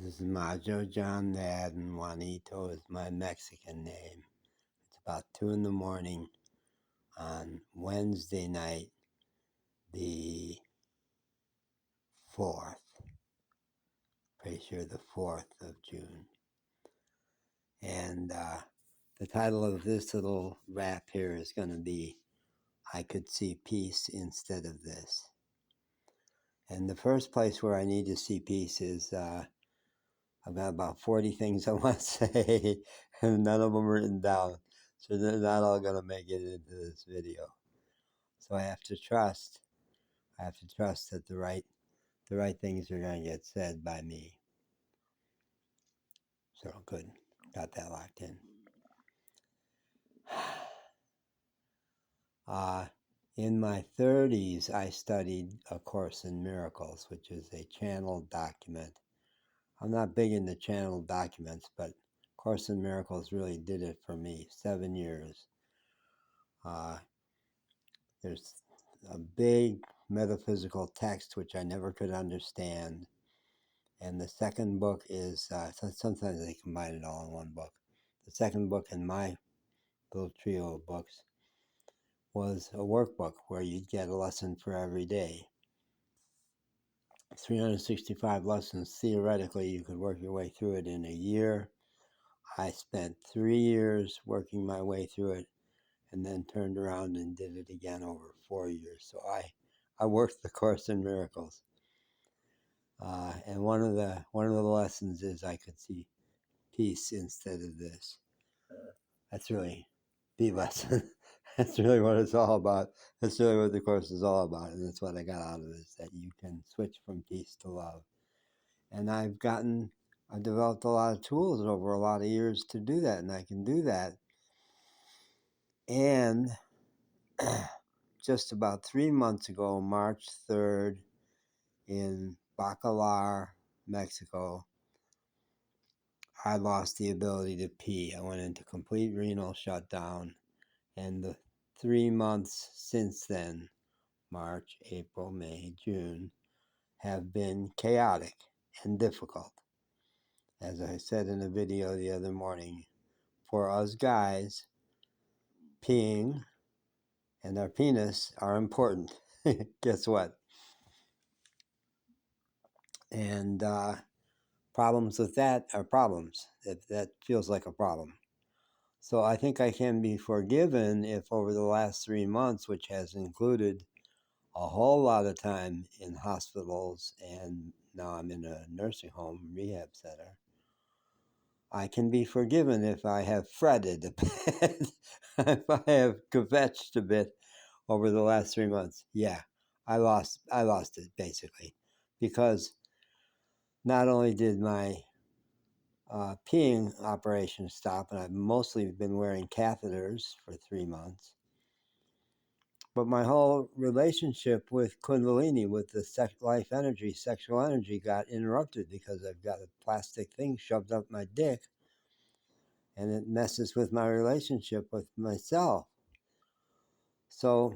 This is Majo John Madden. Juanito is my Mexican name. It's about 2 in the morning on Wednesday night, the 4th. Pretty sure the 4th of June. And the title of this little rap here is going to be, I Could See Peace Instead of This. And the first place where I need to see peace is I've got about 40 things I want to say, and none of them written down. So they're not all going to make it into this video. So I have to trust that the right things are going to get said by me. So good. Got that locked in. In my 30s, I studied A Course in Miracles, which is a channeled document. I'm not big into channeled documents, but Course in Miracles really did it for me. 7 years. There's a big metaphysical text which I never could understand. And the second book is, sometimes they combine it all in one book. The second book in my little trio of books was a workbook where you'd get a lesson for every day. 365 lessons. Theoretically, you could work your way through it in a year. I spent 3 years working my way through it and then turned around and did it again over 4 years. So I worked the Course in Miracles. And one of the lessons is I could see peace instead of this. That's really the lesson. That's really what it's all about. That's really what the Course is all about. And that's what I got out of it, is that you can switch from peace to love. And I've developed a lot of tools over a lot of years to do that, and I can do that. And just about 3 months ago, March 3rd, in Bacalar, Mexico, I lost the ability to pee. I went into complete renal shutdown, and the 3 months since then, March, April, May, June, have been chaotic and difficult. As I said in a video the other morning, for us guys, peeing and our penis are important. Guess what? And problems with that are problems. That feels like a problem. So I think I can be forgiven if over the last 3 months, which has included a whole lot of time in hospitals, and now I'm in a nursing home rehab center, I can be forgiven if I have fretted a bit, if I have kvetched a bit over the last 3 months. Yeah, I lost it, basically, because not only did my peeing operation stop, and I've mostly been wearing catheters for 3 months, but my whole relationship with Kundalini, with the life energy, sexual energy, got interrupted because I've got a plastic thing shoved up my dick, and it messes with my relationship with myself. So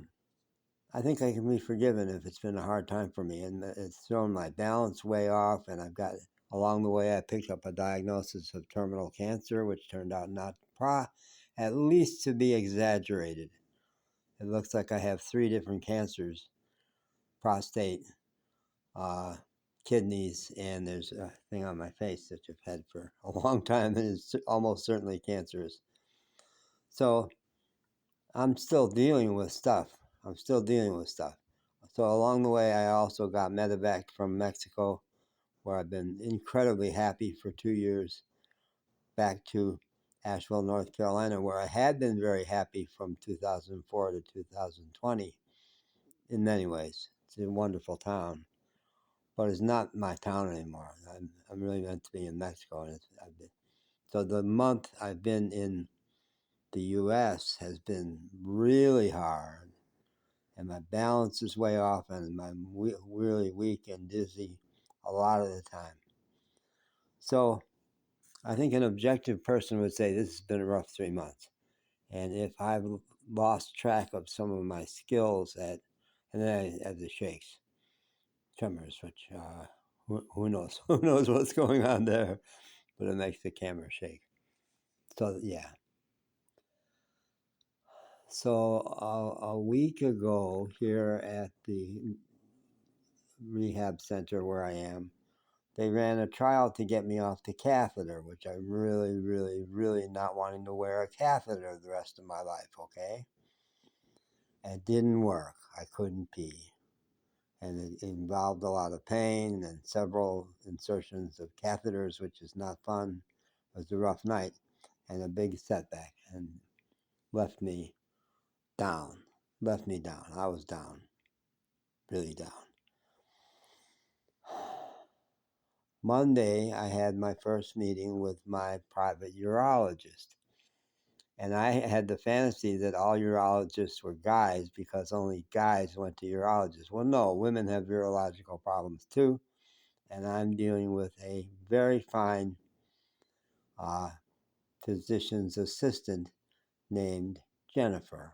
I think I can be forgiven if it's been a hard time for me, and it's thrown my balance way off, and along the way, I picked up a diagnosis of terminal cancer, which turned out not at least to be exaggerated. It looks like I have 3 different cancers: prostate, kidneys, and there's a thing on my face that I've had for a long time, and it's almost certainly cancerous. So I'm still dealing with stuff. So along the way, I also got medevac from Mexico, where I've been incredibly happy for 2 years, back to Asheville, North Carolina, where I had been very happy from 2004 to 2020 in many ways. It's a wonderful town, but it's not my town anymore. I'm really meant to be in Mexico. So the month I've been in the U.S. has been really hard, and my balance is way off, and I'm really weak and dizzy a lot of the time. So I think an objective person would say this has been a rough 3 months. And if I've lost track of some of my skills and then I have the shakes, tremors, which Who knows? Who knows what's going on there? But it makes the camera shake. So, yeah. So, a week ago here at the rehab center where I am, they ran a trial to get me off the catheter, which I'm really, really, really not wanting to wear a catheter the rest of my life, okay? It didn't work. I couldn't pee. And it involved a lot of pain and several insertions of catheters, which is not fun. It was a rough night and a big setback, and left me down. Left me down. I was down. Really down. Monday, I had my first meeting with my private urologist. And I had the fantasy that all urologists were guys because only guys went to urologists. Well, no, women have urological problems too. And I'm dealing with a very fine physician's assistant named Jennifer.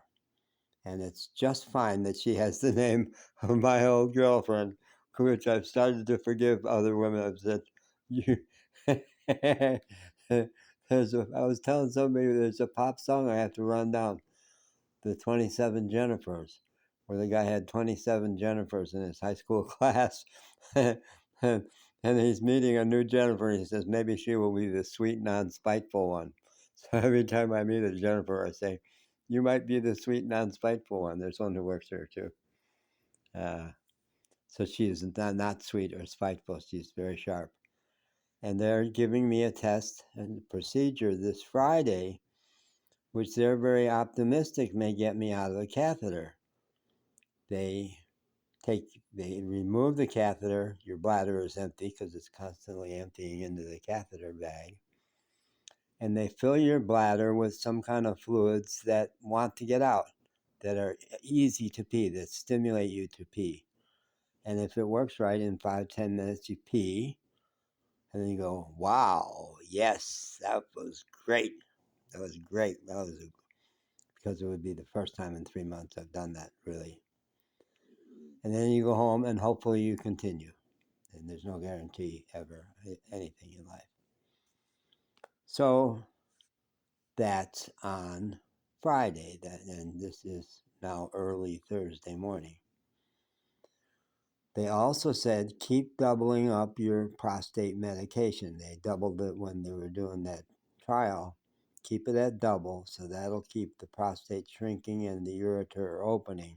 And it's just fine that she has the name of my old girlfriend, which I've started to forgive other women. I've said, you. I was telling somebody there's a pop song I have to run down, the 27 Jennifers, where the guy had 27 Jennifers in his high school class. and he's meeting a new Jennifer, and he says, maybe she will be the sweet, non-spiteful one. So every time I meet a Jennifer, I say, you might be the sweet, non-spiteful one. There's one who works here, too. So she is not sweet or spiteful. She's very sharp. And they're giving me a test and procedure this Friday, which they're very optimistic may get me out of the catheter. They remove the catheter. Your bladder is empty because it's constantly emptying into the catheter bag. And they fill your bladder with some kind of fluids that want to get out, that are easy to pee, that stimulate you to pee. And if it works right, in 5-10 minutes you pee, and then you go, wow, yes, that was great. That was great. Because it would be the first time in 3 months I've done that, really. And then you go home and hopefully you continue. And there's no guarantee ever anything in life. So that's on Friday, and this is now early Thursday morning. They also said keep doubling up your prostate medication. They doubled it when they were doing that trial. Keep it at double, so that'll keep the prostate shrinking and the ureter opening.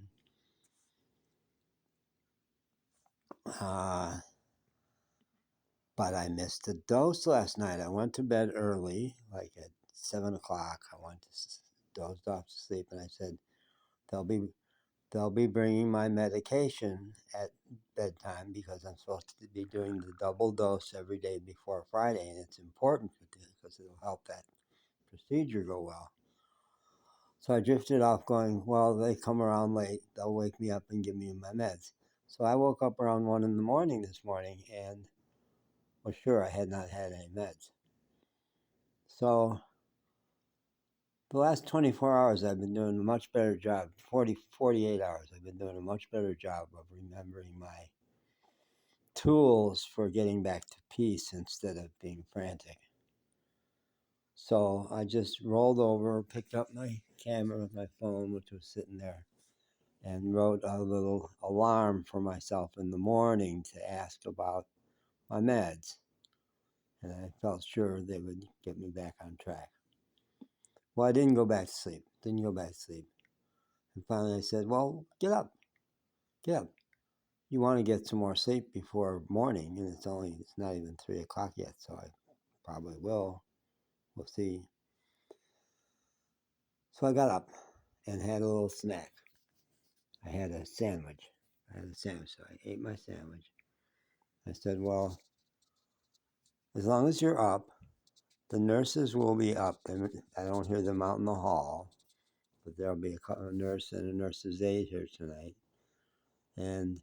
But I missed a dose last night. I went to bed early, like at 7 o'clock. I went to dozed off to sleep, and I said, they'll be bringing my medication at bedtime because I'm supposed to be doing the double dose every day before Friday, and it's important because it'll help that procedure go well. So I drifted off going, well, they come around late. They'll wake me up and give me my meds. So I woke up around 1 in the morning this morning, and well, sure, I had not had any meds. So the last 24 hours, I've been doing a much better job. 48 hours, I've been doing a much better job of remembering my tools for getting back to peace instead of being frantic. So I just rolled over, picked up my camera with my phone, which was sitting there, and wrote a little alarm for myself in the morning to ask about my meds. And I felt sure they would get me back on track. Well, I didn't go back to sleep. And finally I said, well, get up. You want to get some more sleep before morning, and it's not even 3 o'clock yet, so I probably will. We'll see. So I got up and had a little snack. I had a sandwich. So I ate my sandwich. I said, well, as long as you're up, the nurses will be up. I don't hear them out in the hall, but there'll be a nurse and a nurse's aide here tonight. And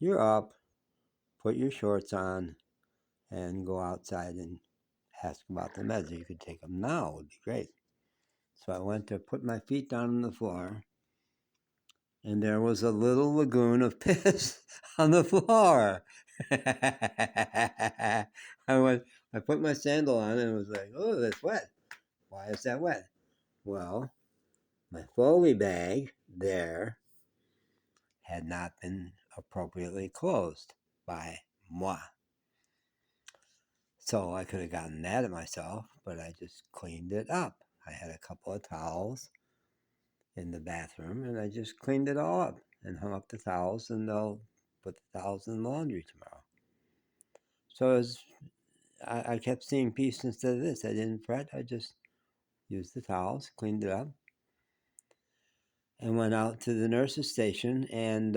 you're up, put your shorts on, and go outside and ask about the meds. You could take them now, would be great. So I went to put my feet down on the floor, and there was a little lagoon of piss on the floor. I put my sandal on and it was like, oh, that's wet. Why is that wet? Well, my Foley bag there had not been appropriately closed by moi. So I could have gotten mad at myself, but I just cleaned it up. I had a couple of towels in the bathroom, and I just cleaned it all up and hung up the towels, and they'll put the towels in the laundry tomorrow. So I kept seeing peace instead of this. I didn't fret. I just used the towels, cleaned it up, and went out to the nurse's station and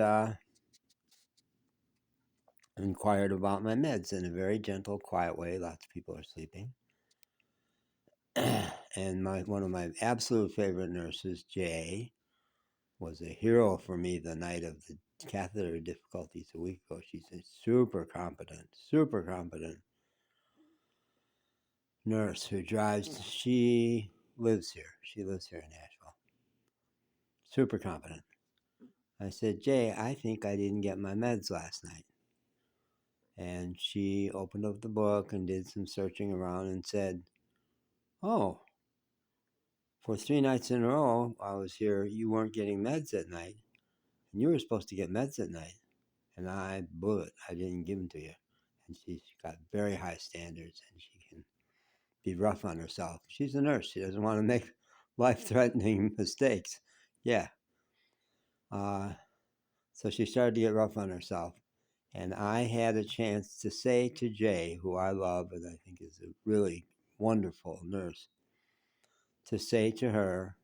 inquired about my meds in a very gentle, quiet way. Lots of people are sleeping. And one of my absolute favorite nurses, Jay, was a hero for me the night of the catheter difficulties a week ago. She's a super competent nurse who drives. She lives here. She lives here in Nashville. Super competent. I said, Jay, I think I didn't get my meds last night. And she opened up the book and did some searching around and said, oh, for 3 nights in a row I was here, you weren't getting meds at night. And you were supposed to get meds at night. And I blew it. I didn't give them to you. And she's got very high standards, and she can be rough on herself. She's a nurse. She doesn't want to make life-threatening mistakes. Yeah. So she started to get rough on herself. And I had a chance to say to Jay, who I love and I think is a really wonderful nurse, to say to her,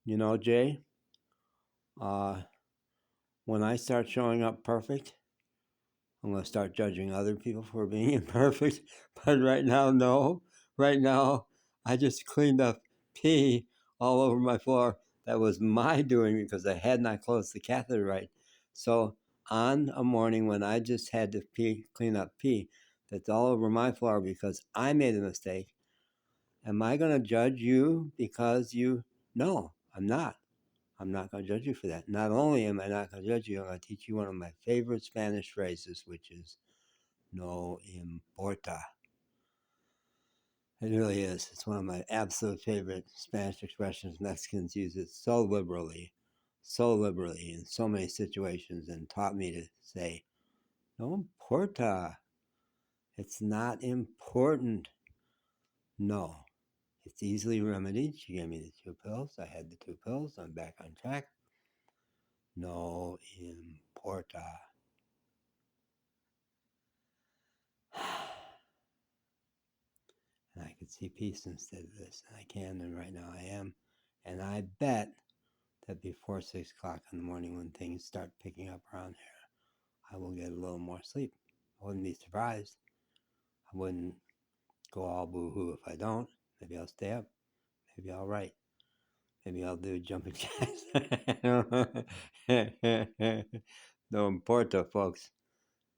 you know, Jay, when I start showing up perfect, I'm going to start judging other people for being imperfect. But right now, no. Right now, I just cleaned up pee all over my floor. That was my doing because I had not closed the catheter right. So on a morning when I just had to clean up pee, that's all over my floor because I made a mistake. Am I going to judge you because you... No, I'm not. I'm not going to judge you for that. Not only am I not going to judge you, I'm going to teach you one of my favorite Spanish phrases, which is no importa. It really is. It's one of my absolute favorite Spanish expressions. Mexicans use it so liberally in so many situations, and taught me to say, no importa. It's not important. No. It's easily remedied. She gave me the 2 pills. I had the 2 pills. I'm back on track. No importa. And I could see peace instead of this. And I can, and right now I am. And I bet that before 6 o'clock in the morning, when things start picking up around here, I will get a little more sleep. I wouldn't be surprised. I wouldn't go all boo-hoo if I don't. Maybe I'll stay up. Maybe I'll write. Maybe I'll do jumping jacks. No importa, folks.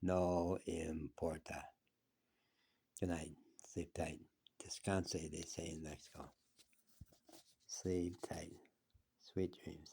No importa. Good night. Sleep tight. Descanse, they say in Mexico. Sleep tight. Sweet dreams.